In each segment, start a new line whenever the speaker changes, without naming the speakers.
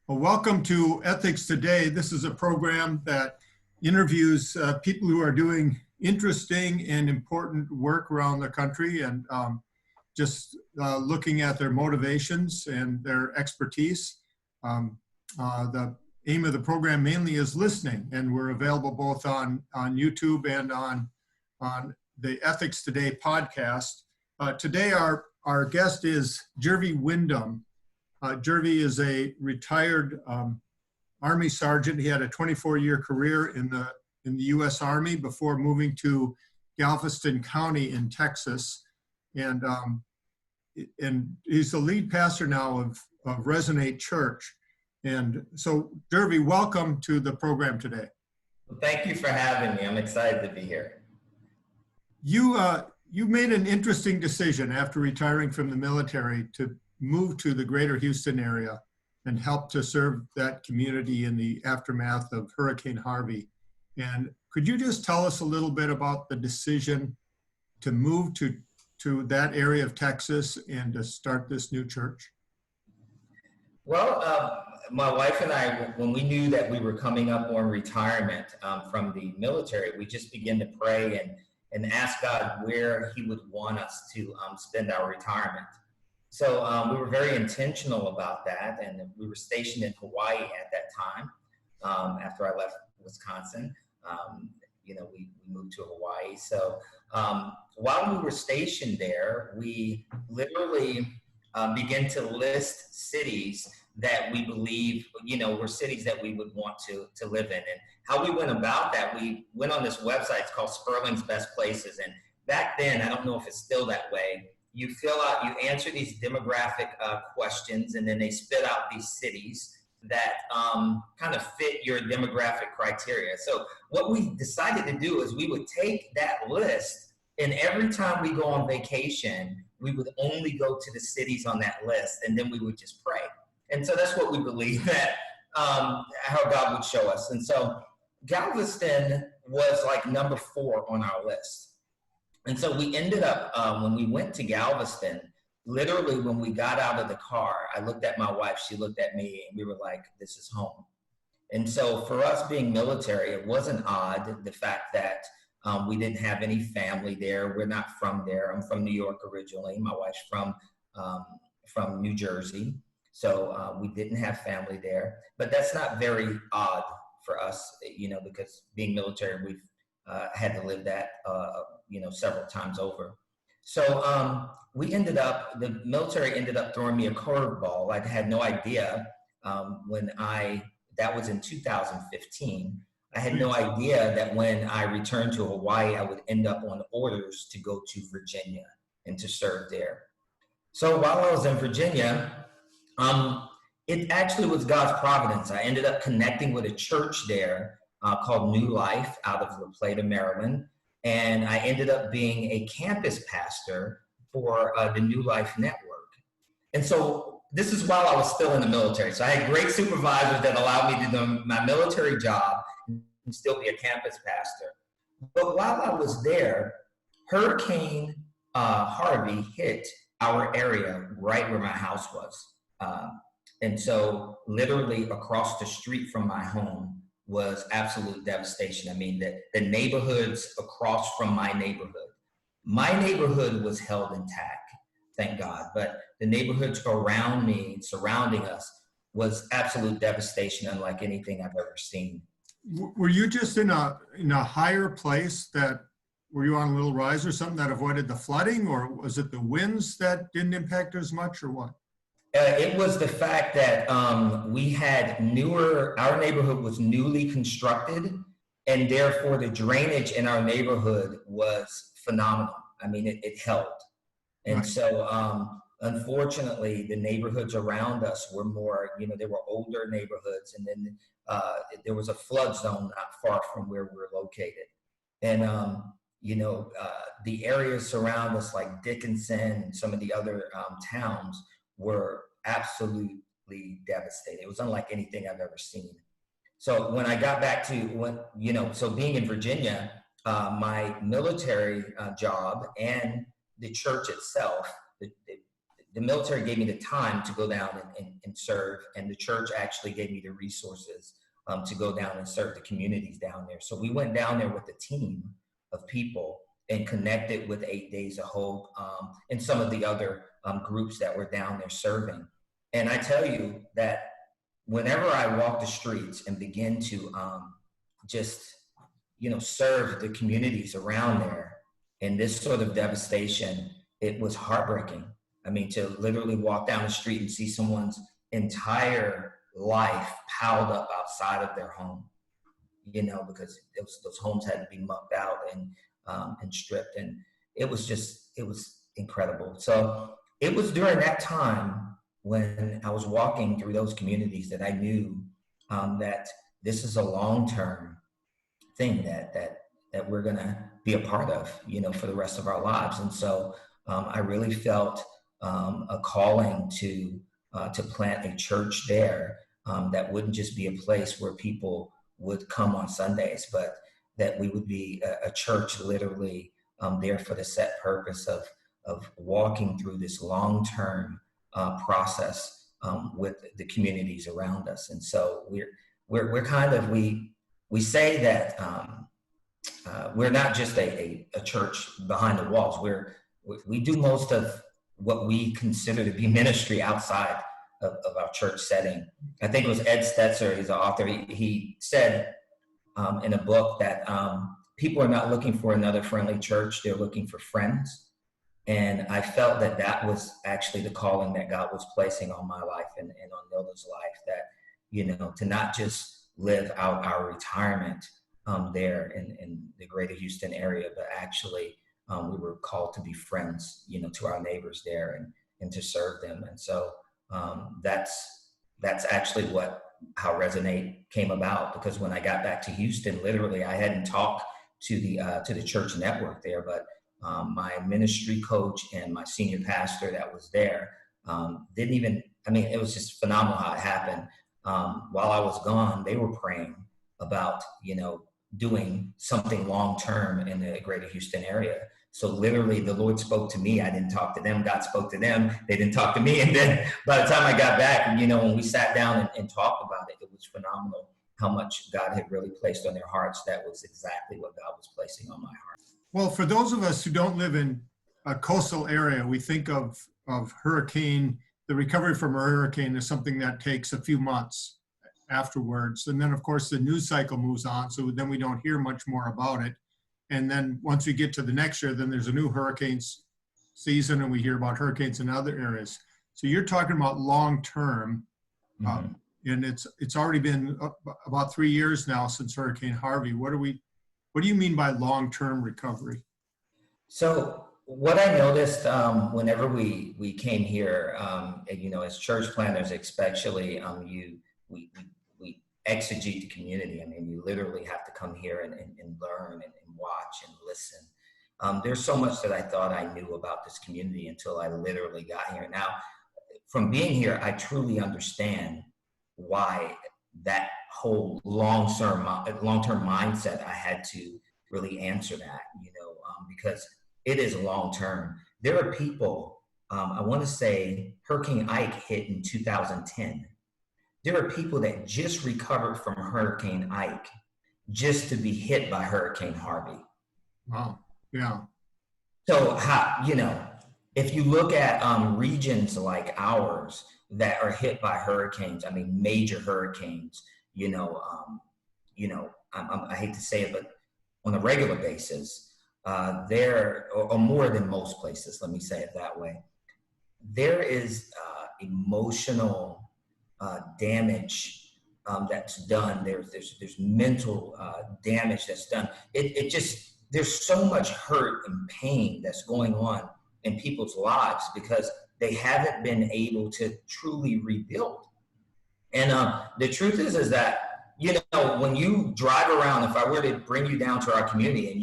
Well, welcome to Ethics Today. This is a program that interviews people who are doing interesting and important work around the country and just looking at their motivations and their expertise. The aim of the program mainly is listening, and we're available both on YouTube and on the Ethics Today podcast. Today, our guest is Jervie Windom. Jervie is a retired Army sergeant. He had a 24-year career in the U.S. Army before moving to Galveston County in Texas, and he's the lead pastor now of Resonate Church. And so, Jervie, welcome to the program today.
Well, thank you for having me. I'm excited to be here.
You made an interesting decision after retiring from the military to move to the greater Houston area and help to serve that community in the aftermath of Hurricane Harvey. And could you just tell us a little bit about the decision to move to that area of Texas and to start this new church?
Well, my wife and I, when we knew that we were coming up on retirement from the military, we just began to pray and ask God where He would want us to spend our retirement. So we were very intentional about that, and we were stationed in Hawaii at that time. After I left Wisconsin, we moved to Hawaii. So while we were stationed there, we literally began to list cities that we believe, were cities that we would want to live in. And how we went about that, we went on this website. It's called Sperling's Best Places. And back then, I don't know if it's still that way, you answer these demographic questions, and then they spit out these cities that kind of fit your demographic criteria. So what we decided to do is we would take that list, and every time we go on vacation, we would only go to the cities on that list, and then we would just pray. And so that's what we believe that how God would show us. And so Galveston was like number 4 on our list. And so we ended up, when we went to Galveston, literally when we got out of the car, I looked at my wife, she looked at me, and we were like, this is home. And so for us being military, it wasn't odd, the fact that we didn't have any family there. We're not from there. I'm from New York originally. My wife's from New Jersey. So we didn't have family there. But that's not very odd for us, because being military, we've had to live that, several times over. So the military ended up throwing me a curveball. I had no idea that was in 2015. I had no idea that when I returned to Hawaii, I would end up on orders to go to Virginia and to serve there. So while I was in Virginia, it actually was God's providence. I ended up connecting with a church there called New Life out of La Plata, Maryland. And I ended up being a campus pastor for the New Life Network. And so this is while I was still in the military. So I had great supervisors that allowed me to do my military job and still be a campus pastor. But while I was there, Hurricane Harvey hit our area right where my house was. And so literally across the street from my home was absolute devastation. I mean, the neighborhoods across from my neighborhood was held intact, thank God. But the neighborhoods around me, surrounding us, was absolute devastation, unlike anything I've ever seen.
Were you just in a higher place were you on a little rise or something that avoided the flooding, or was it the winds that didn't impact as much, or what?
It was the fact that our neighborhood was newly constructed, and therefore the drainage in our neighborhood was phenomenal. I mean, it helped. And right. So unfortunately, the neighborhoods around us were more, they were older neighborhoods, and then there was a flood zone not far from where we're located. And, the areas surround us like Dickinson and some of the other towns were absolutely devastated. It was unlike anything I've ever seen. So when I got back to so being in Virginia, my military job and the church itself, the military gave me the time to go down and serve, and the church actually gave me the resources to go down and serve the communities down there. So we went down there with a team of people and connected with 8 Days of Hope and some of the other groups that were down there serving. And I tell you that whenever I walk the streets and begin to just, serve the communities around there in this sort of devastation, it was heartbreaking. I mean, to literally walk down the street and see someone's entire life piled up outside of their home, because those homes had to be mucked out and stripped. And it was incredible. So it was during that time when I was walking through those communities that I knew that this is a long-term thing that we're going to be a part of, for the rest of our lives. And so I really felt a calling to plant a church there that wouldn't just be a place where people would come on Sundays, but that we would be a church literally there for the set purpose of walking through this long-term process with the communities around us. And so we're kind of, we say that we're not just a church behind the walls. We do most of what we consider to be ministry outside of our church setting. I think it was Ed Stetzer, he's the author, he said in a book that people are not looking for another friendly church, they're looking for friends. And I felt that was actually the calling that God was placing on my life and on Nilda's life, that, to not just live out our retirement there in the greater Houston area, but actually we were called to be friends, to our neighbors there and to serve them. And so that's actually how Resonate came about, because when I got back to Houston, literally I hadn't talked to the church network there, but my ministry coach and my senior pastor that was there it was just phenomenal how it happened. While I was gone, they were praying about, doing something long-term in the greater Houston area. So literally the Lord spoke to me. I didn't talk to them. God spoke to them. They didn't talk to me. And then by the time I got back, when we sat down and talked about it, it was phenomenal how much God had really placed on their hearts. That was exactly what God was placing on my heart.
Well, for those of us who don't live in a coastal area, we think of hurricane, the recovery from a hurricane is something that takes a few months afterwards. And then, of course, the news cycle moves on, so then we don't hear much more about it. And then once we get to the next year, then there's a new hurricanes season and we hear about hurricanes in other areas. So you're talking about long-term, and it's already been about 3 years now since Hurricane Harvey. What do you mean by long-term recovery? So
what I noticed whenever we came here, as church planners especially, we exegete the community. I mean, you literally have to come here and learn and watch and listen. There's so much that I thought I knew about this community until I literally got here. Now, from being here, I truly understand why that whole long-term mindset, I had to really answer that, because it is long-term. There are people, I want to say Hurricane Ike hit in 2010. There are people that just recovered from Hurricane Ike just to be hit by Hurricane Harvey.
Wow. Yeah.
So if you look at regions like ours that are hit by hurricanes, I mean, major hurricanes, I hate to say it, but on a regular basis, there, or more than most places, let me say it that way, there is emotional damage that's done. There's mental damage that's done. There's so much hurt and pain that's going on in people's lives because they haven't been able to truly rebuild. And the truth is that, when you drive around, if I were to bring you down to our community and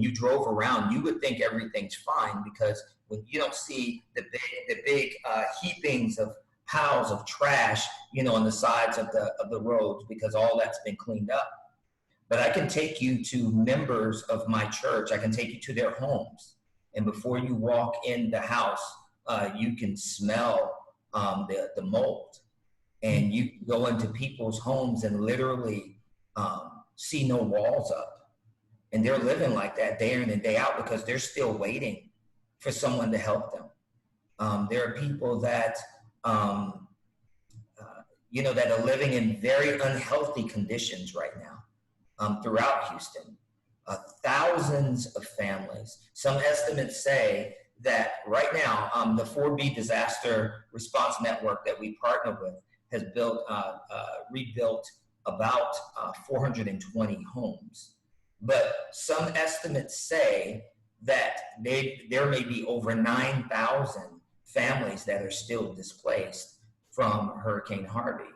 you drove around, you would think everything's fine, because when you don't see the big heapings of piles of trash, on the sides of the roads, because all that's been cleaned up. But I can take you to members of my church. I can take you to their homes. And before you walk in the house, you can smell the mold, and you can go into people's homes and literally see no walls up, and they're living like that day in and day out because they're still waiting for someone to help them. There are people that that are living in very unhealthy conditions right now throughout Houston. Thousands of families. Some estimates say that right now, the 4B disaster response network that we partner with has rebuilt about 420 homes. But some estimates say that there may be over 9,000 families that are still displaced from Hurricane Harvey.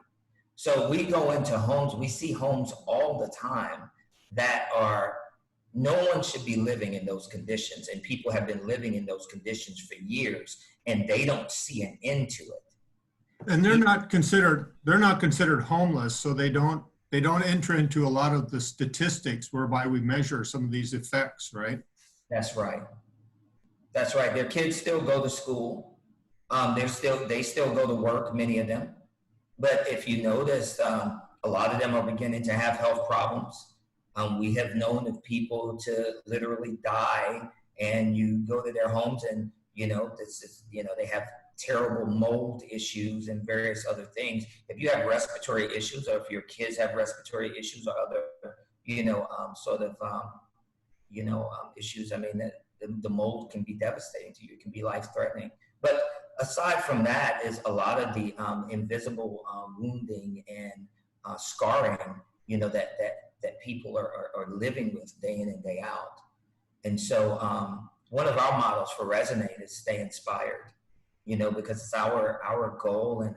So we go into homes, we see homes all the time that no one should be living in those conditions, and people have been living in those conditions for years, and they don't see an end to it.
And they're not considered homeless, so they don't enter into a lot of the statistics whereby we measure some of these effects, right?
That's right. That's right. Their kids still go to school. They still go to work, many of them. But if you notice, a lot of them are beginning to have health problems. We have known of people to literally die, and you go to their homes and, they have terrible mold issues and various other things. If you have respiratory issues, or if your kids have respiratory issues or other, issues, I mean, the mold can be devastating to you. It can be life-threatening. But aside from that is a lot of the invisible wounding and scarring, that people are living with day in and day out. And so one of our models for Resonate is stay inspired, because it's our goal and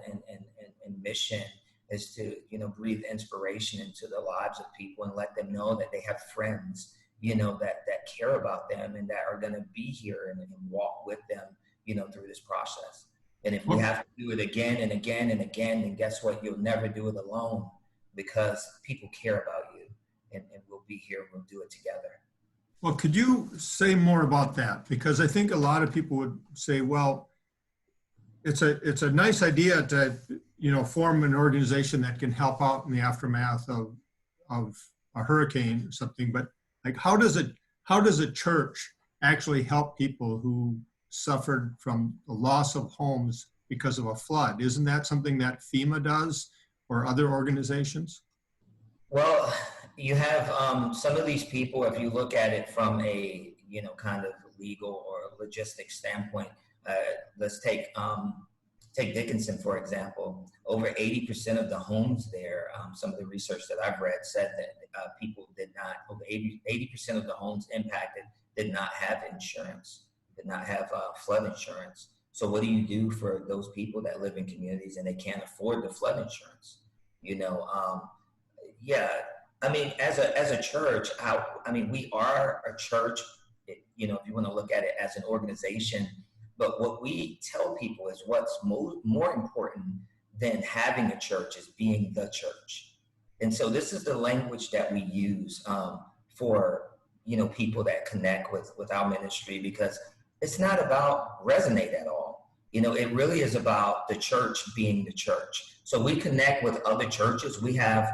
mission is to, breathe inspiration into the lives of people and let them know that they have friends, that care about them and that are going to be here and walk with them, through this process. And if we have to do it again and again and again, then guess what? You'll never do it alone, because people care about you, and we'll be here and we'll do it together.
Well, could you say more about that? Because I think a lot of people would say, well, it's a nice idea to, form an organization that can help out in the aftermath of a hurricane or something. But like, how does a church actually help people who suffered from the loss of homes because of a flood? Isn't that something that FEMA does or other organizations?
Well, you have some of these people, if you look at it from a, kind of legal or logistic standpoint, let's take Dickinson, for example. Over 80% of the homes there, some of the research that I've read said that people did not, over 80% of the homes impacted did not have insurance, did not have flood insurance. So what do you do for those people that live in communities and they can't afford the flood insurance? I mean, as a church, we are a church, if you want to look at it as an organization, but what we tell people is what's more important than having a church is being the church. And so this is the language that we use for, people that connect with our ministry, because it's not about Resonate at all. It really is about the church being the church. So we connect with other churches. We have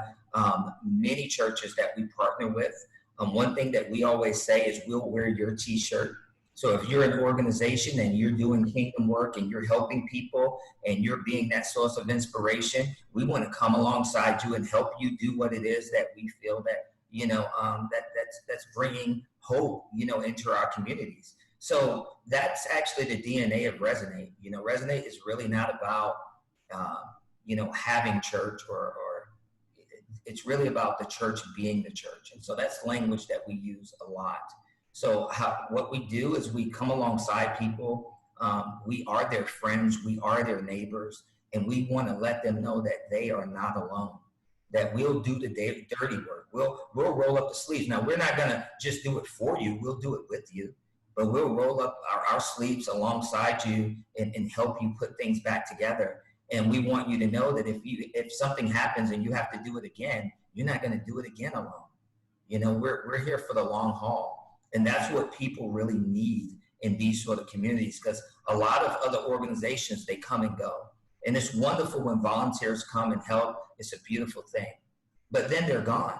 many churches that we partner with. One thing that we always say is we'll wear your t-shirt. So if you're an organization and you're doing kingdom work and you're helping people and you're being that source of inspiration, we want to come alongside you and help you do what it is that we feel that, that's bringing hope, into our communities. So that's actually the DNA of Resonate. Resonate is really not about, having church or it's really about the church being the church. And so that's language that we use a lot. So what we do is we come alongside people. We are their friends. We are their neighbors. And we want to let them know that they are not alone, that we'll do the dirty work. We'll roll up the sleeves. Now, we're not going to just do it for you. We'll do it with you. But we'll roll up our sleeves alongside you and help you put things back together. And we want you to know that if something happens and you have to do it again, you're not going to do it again alone. We're here for the long haul. And that's what people really need in these sort of communities, because a lot of other organizations, they come and go. And it's wonderful when volunteers come and help. It's a beautiful thing. But then they're gone.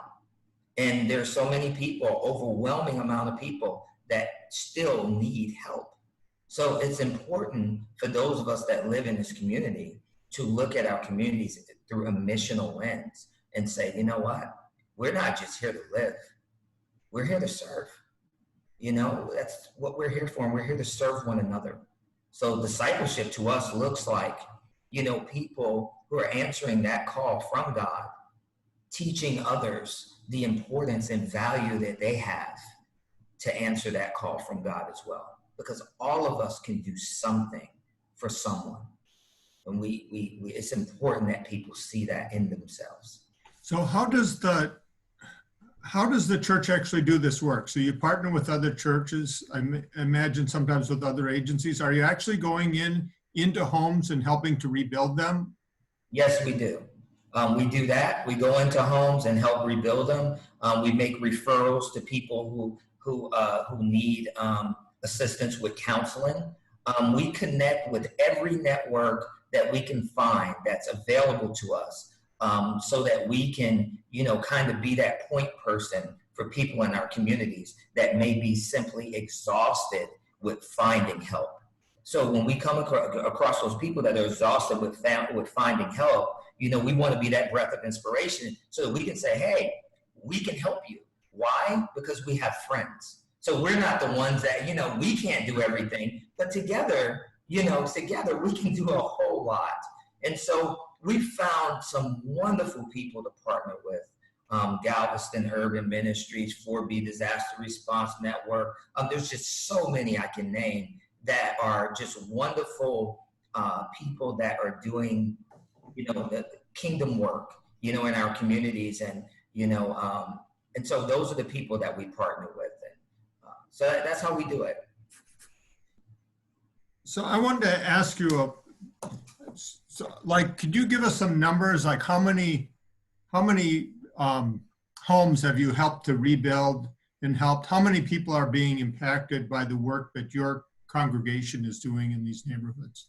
And there's so many people, overwhelming amount of people that still need help. So it's important for those of us that live in this community to look at our communities through a missional lens and say, you know what? We're not just here to live. We're here to serve. You know, that's what we're here for. And we're here to serve one another. So discipleship to us looks like, you know, people who are answering that call from God, teaching others the importance and value that they have to answer that call from God as well. Because all of us can do something for someone. And it's important that people see that in themselves.
So how does the church actually do this work? So you partner with other churches, I imagine sometimes with other agencies. Are you actually going into homes and helping to rebuild them?
Yes, we do. We do that. We go into homes and help rebuild them. We make referrals to people who need assistance with counseling. We connect with every network that we can find that's available to us, so that we can, you know, kind of be that point person for people in our communities that may be simply exhausted with finding help. So when we come across those people that are exhausted with finding help, you know, we want to be that breath of inspiration so that we can say, hey, we can help you. Why? Because we have friends. So we're not the ones that, you know, we can't do everything, but together, you know, together we can do a whole lot. And so we found some wonderful people to partner with. Galveston Urban Ministries, 4B Disaster Response Network. There's just so many I can name that are just wonderful people that are doing, you know, the kingdom work, you know, in our communities. And, you know, and so those are the people that we partner with. And so that's how we do it.
So I wanted to ask you, could you give us some numbers? Like how many homes have you helped to rebuild and helped? How many people are being impacted by the work that your congregation is doing in these neighborhoods?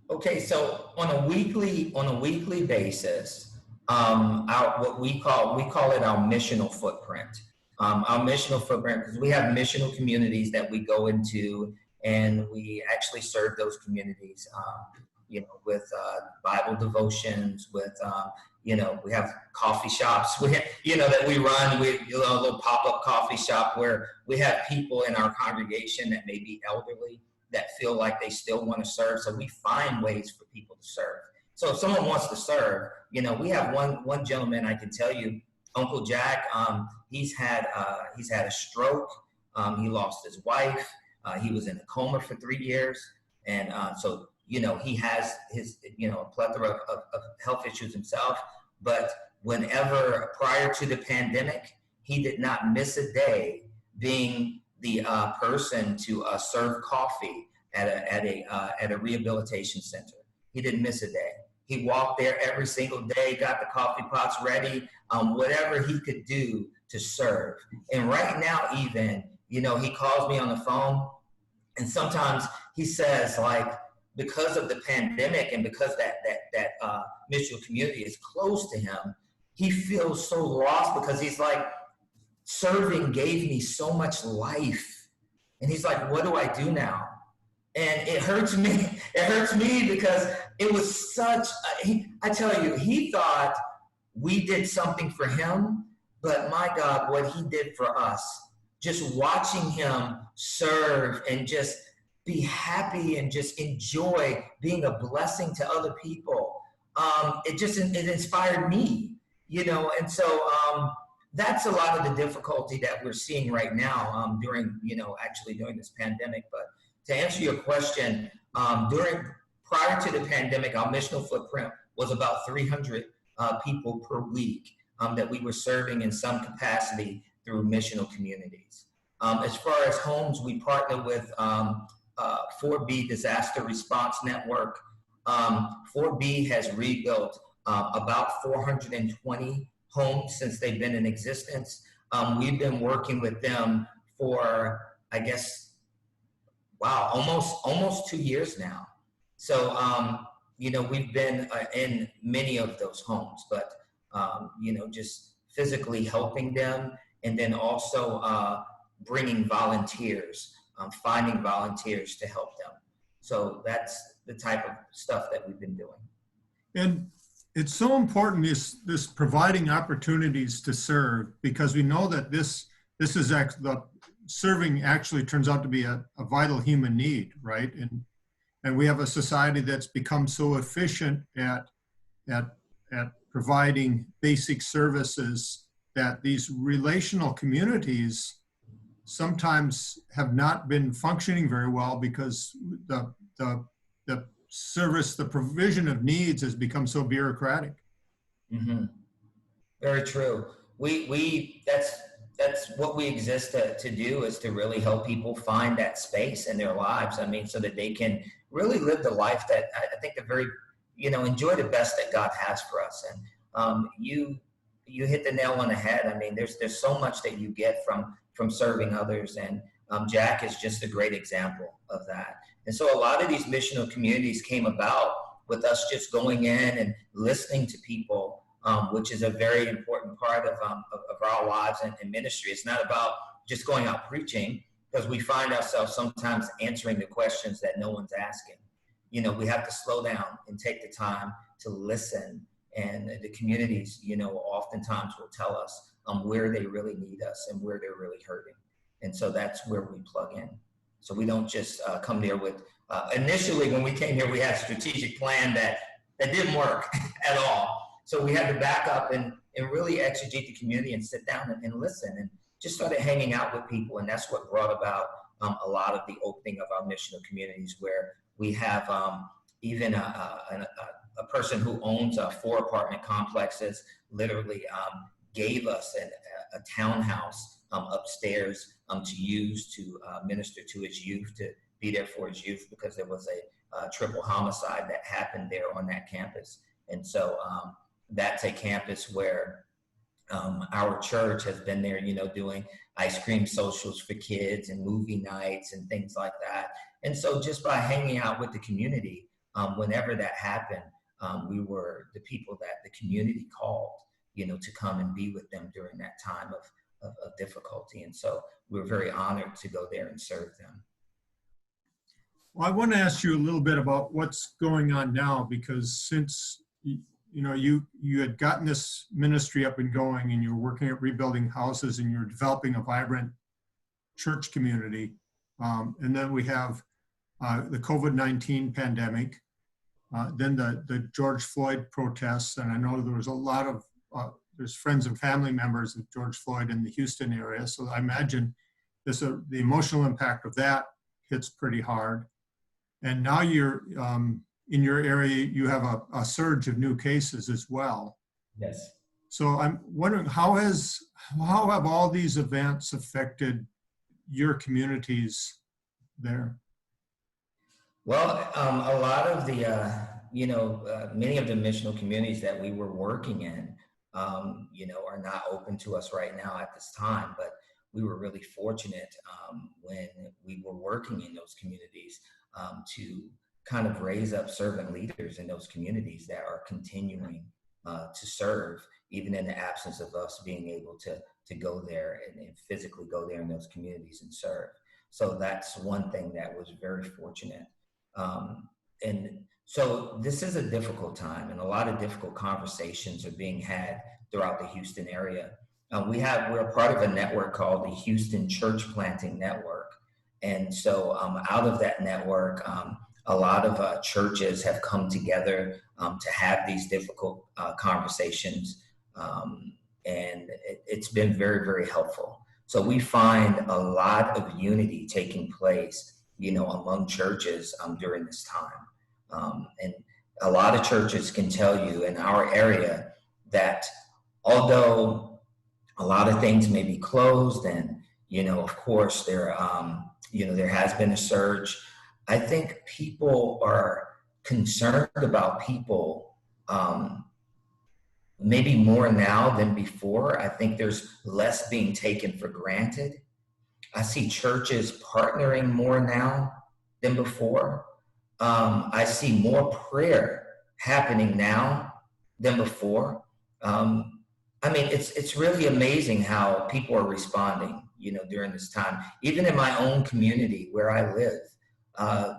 Okay, so on a weekly basis, what we call it our missional footprint. Our missional footprint, because we have missional communities that we go into, and we actually serve those communities, you know, with Bible devotions, with you know, we have coffee shops, you know, that we run. We do a little pop-up coffee shop where we have people in our congregation that may be elderly that feel like they still want to serve. So we find ways for people to serve. So if someone wants to serve, you know, we have one gentleman I can tell you, Uncle Jack. He's had a stroke. He lost his wife. He was in a coma for 3 years, and so you know, he has his, you know, a plethora of health issues himself. But whenever prior to the pandemic, he did not miss a day being the person to serve coffee at a rehabilitation center. He didn't miss a day. He walked there every single day, got the coffee pots ready, whatever he could do to serve. And right now, even, you know, he calls me on the phone, and sometimes he says, like, because of the pandemic and because that missional community is close to him, he feels so lost because he's like, serving gave me so much life. And he's like, what do I do now? And it hurts me. It hurts me because it was such, I tell you, he thought we did something for him, but my God, what he did for us, just watching him serve and just be happy and just enjoy being a blessing to other people. It inspired me, you know, and so that's a lot of the difficulty that we're seeing right now during this pandemic. But to answer your question, prior to the pandemic, our missional footprint was about 300 people per week that we were serving in some capacity through missional communities. As far as homes, we partner with 4B Disaster Response Network. 4B has rebuilt about 420 homes since they've been in existence. We've been working with them for, I guess, wow, almost 2 years now. So, we've been in many of those homes, but, just physically helping them, and then also bringing volunteers, finding volunteers to help them. So that's the type of stuff that we've been doing.
And it's so important, this providing opportunities to serve, because we know that this is the serving actually turns out to be a vital human need, right? And we have a society that's become so efficient at providing basic services that these relational communities sometimes have not been functioning very well, because the service, the provision of needs has become so bureaucratic.
Mm-hmm. Very true. That's what we exist to do, is to really help people find that space in their lives. I mean, so that they can really live the life that I think enjoy the best that God has for us. And you hit the nail on the head. I mean, there's so much that you get from serving others, and Jack is just a great example of that. And so a lot of these missional communities came about with us just going in and listening to people, which is a very important part of our lives and ministry. It's not about just going out preaching, because we find ourselves sometimes answering the questions that no one's asking. We have to slow down and take the time to listen. And the communities, oftentimes will tell us where they really need us and where they're really hurting. And so that's where we plug in. So we don't just come there with, initially when we came here, we had a strategic plan that didn't work at all. So we had to back up and really exegete the community and sit down and listen, and just started hanging out with people. And that's what brought about a lot of the opening of our missional communities, where we have even a person who owns 4 apartment complexes literally gave us a townhouse upstairs to use to minister to his youth, to be there for his youth, because there was a triple homicide that happened there on that campus. And so that's a campus where our church has been there, doing ice cream socials for kids and movie nights and things like that. And so just by hanging out with the community, whenever that happened, we were the people that the community called, to come and be with them during that time of difficulty. And so we're very honored to go there and serve them.
Well, I want to ask you a little bit about what's going on now, because since you had gotten this ministry up and going, and you're working at rebuilding houses, and you're developing a vibrant church community, and then we have the COVID-19 pandemic, then the George Floyd protests, and I know there was a lot of there's friends and family members of George Floyd in the Houston area, so I imagine the emotional impact of that hits pretty hard. And now you're in your area, you have a surge of new cases as well.
Yes.
So I'm wondering, how have all these events affected your communities there?
Well, a lot of the, many of the missional communities that we were working in, are not open to us right now at this time. But we were really fortunate when we were working in those communities to kind of raise up servant leaders in those communities that are continuing to serve, even in the absence of us being able to go there and physically go there in those communities and serve. So that's one thing that was very fortunate. And so this is a difficult time, and a lot of difficult conversations are being had throughout the Houston area. We're a part of a network called the Houston Church Planting Network. And so out of that network, a lot of churches have come together to have these difficult conversations. And it's been very, very helpful. So we find a lot of unity taking place, among churches during this time. And a lot of churches can tell you in our area that although a lot of things may be closed, and, of course there has been a surge, I think people are concerned about people maybe more now than before. I think there's less being taken for granted. I see churches partnering more now than before. I see more prayer happening now than before. I mean, it's really amazing how people are responding, during this time. Even in my own community where I live,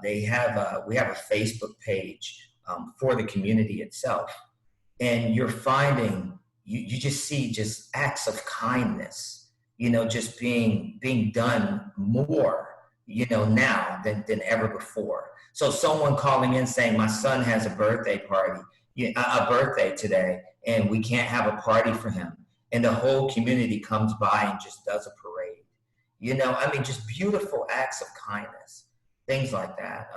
we have a Facebook page for the community itself, and you're finding you just see just acts of kindness, just being done more, now than ever before. So someone calling in saying, my son has a birthday party, a birthday today, and we can't have a party for him. And the whole community comes by and just does a parade. I mean, just beautiful acts of kindness, things like that.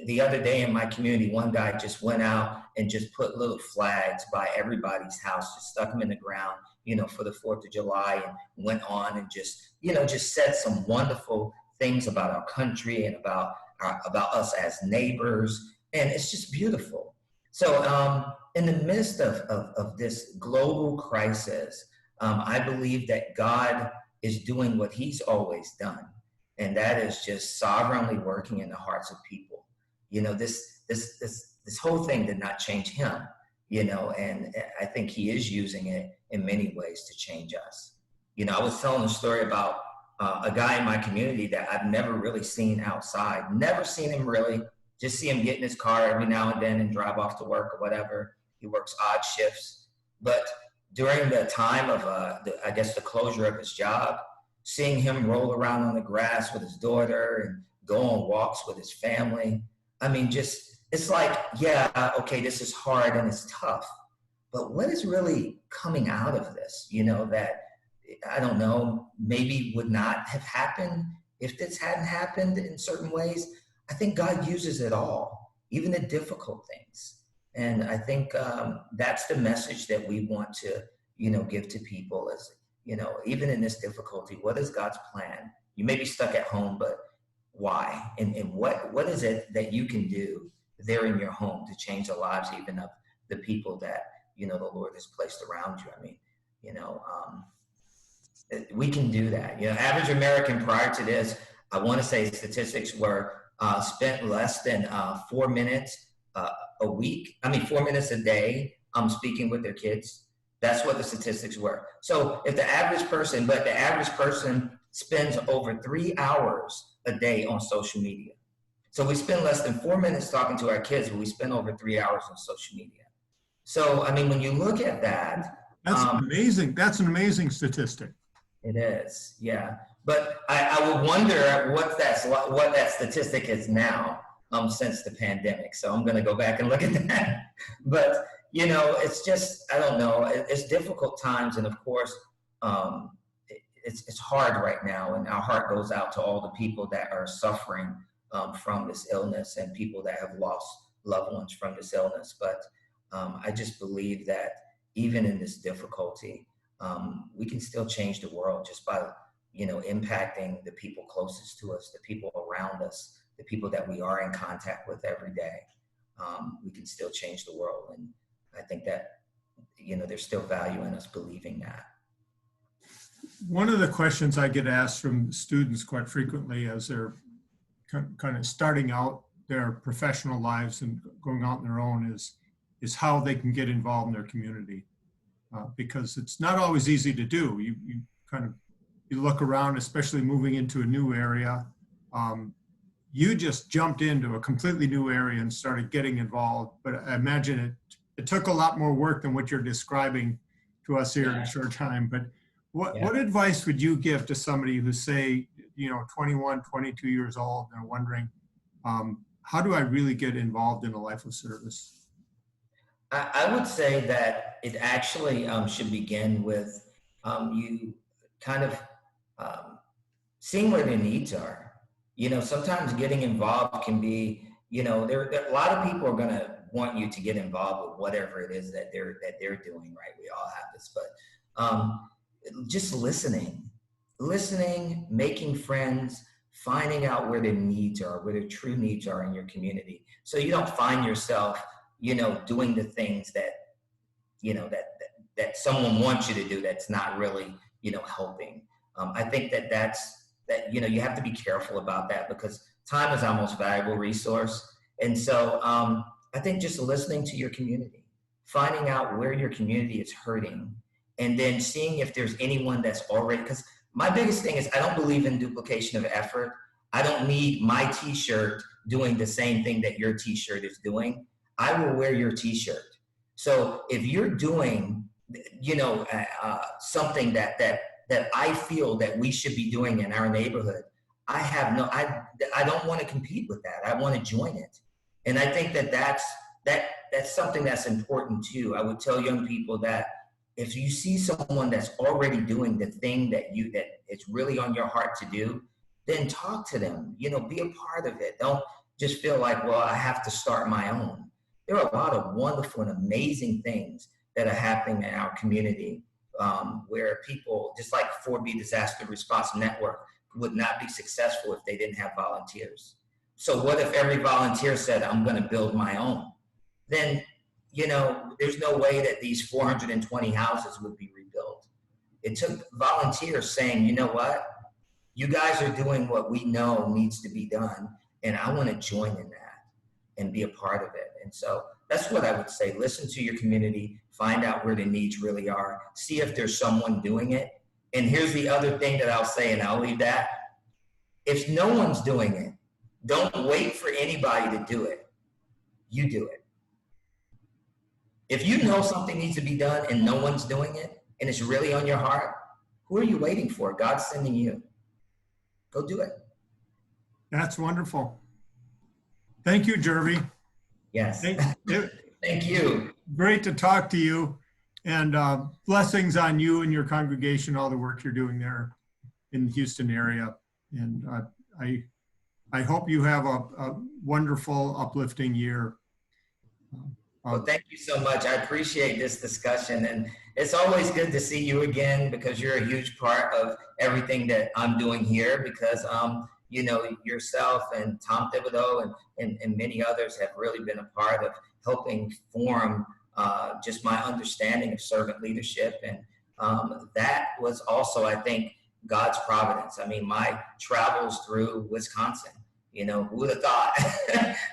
The other day in my community, one guy just went out and just put little flags by everybody's house, just stuck them in the ground, for the 4th of July, and went on and just said some wonderful things about our country and about us as neighbors. And it's just beautiful. So in the midst of this global crisis, I believe that God is doing what he's always done. And that is just sovereignly working in the hearts of people. This whole thing did not change him, and I think he is using it in many ways to change us. I was telling a story about a guy in my community that I've never really seen outside, never seen him really, just see him get in his car every now and then and drive off to work or whatever. He works odd shifts. But during the time of, the closure of his job, seeing him roll around on the grass with his daughter and go on walks with his family. I mean, it's like, yeah, okay, this is hard and it's tough, but what is really coming out of this, that, I don't know, maybe would not have happened if this hadn't happened in certain ways? I think God uses it all, even the difficult things. And I think that's the message that we want to, give to people is, even in this difficulty, what is God's plan? You may be stuck at home, but why? And what is it that you can do there in your home to change the lives even of the people that, the Lord has placed around you? I mean, we can do that. Average American prior to this, I want to say statistics were spent less than 4 minutes a week. 4 minutes a day speaking with their kids. That's what the statistics were. So if the average person spends over 3 hours a day on social media. So we spend less than 4 minutes talking to our kids, but we spend over 3 hours on social media. So, when you look at that.
That's amazing. That's an amazing statistic.
It is, yeah. But I would wonder what that statistic is now since the pandemic. So I'm going to go back and look at that. But, it's just, I don't know. It's difficult times. And of course, it's hard right now. And our heart goes out to all the people that are suffering from this illness and people that have lost loved ones from this illness. But I just believe that even in this difficulty, we can still change the world just by, impacting the people closest to us, the people around us, the people that we are in contact with every day. We can still change the world. And I think that, there's still value in us believing that.
One of the questions I get asked from students quite frequently as they're kind of starting out their professional lives and going out on their own is how they can get involved in their community. Because it's not always easy to do. You look around, especially moving into a new area. You just jumped into a completely new area and started getting involved. But I imagine it took a lot more work than what you're describing to us here in a short time. But what advice would you give to somebody who's, say, 21, 22 years old and wondering, how do I really get involved in a life of service?
I would say that it actually should begin with you kind of seeing where their needs are. Sometimes getting involved can be, there a lot of people are going to want you to get involved with whatever it is that they're doing, right? We all have this, but just listening, making friends, finding out where their needs are, where their true needs are in your community. So you don't find yourself doing the things that, that someone wants you to do that's not really, helping. I think that you have to be careful about that, because time is our most valuable resource. And so I think just listening to your community, finding out where your community is hurting, and then seeing if there's anyone that's already, because my biggest thing is I don't believe in duplication of effort. I don't need my t-shirt doing the same thing that your t-shirt is doing. I will wear your t-shirt. So if you're doing, something that I feel that we should be doing in our neighborhood, I don't want to compete with that. I want to join it. And I think that's something that's important too. I would tell young people that if you see someone that's already doing the thing that it's really on your heart to do, then talk to them, be a part of it. Don't just feel like, well, I have to start my own. There are a lot of wonderful and amazing things that are happening in our community, where people, just like 4B Disaster Response Network, would not be successful if they didn't have volunteers. So what if every volunteer said, I'm going to build my own? Then, there's no way that these 420 houses would be rebuilt. It took volunteers saying, you know what? You guys are doing what we know needs to be done, and I want to join in that and be a part of it. And so that's what I would say. Listen to your community, find out where the needs really are, see if there's someone doing it. And here's the other thing that I'll say, and I'll leave that. If no one's doing it, don't wait for anybody to do it. You do it. If you know something needs to be done and no one's doing it, and it's really on your heart, who are you waiting for? God's sending you. Go do it.
That's wonderful. Thank you, Jervie.
Yes. Thank you.
Great to talk to you, and blessings on you and your congregation, all the work you're doing there in the Houston area. And I hope you have a wonderful, uplifting year.
Well, thank you so much. I appreciate this discussion, and it's always good to see you again, because you're a huge part of everything that I'm doing here, because yourself and Tom Thibodeau and many others have really been a part of helping form just my understanding of servant leadership. And that was also, I think, God's providence. I mean, my travels through Wisconsin, who would have thought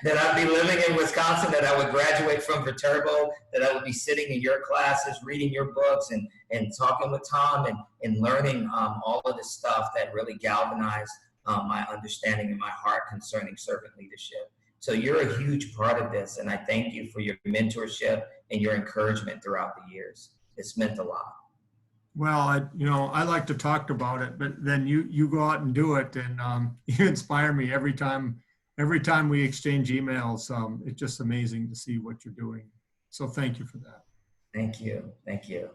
that I'd be living in Wisconsin, that I would graduate from Viterbo, that I would be sitting in your classes, reading your books and talking with Tom and learning all of this stuff that really galvanized my understanding and my heart concerning servant leadership. So you're a huge part of this, and I thank you for your mentorship and your encouragement throughout the years. It's meant a lot.
Well, I like to talk about it, but then you go out and do it, and you inspire me every time we exchange emails. It's just amazing to see what you're doing. So thank you for that.
Thank you. Thank you.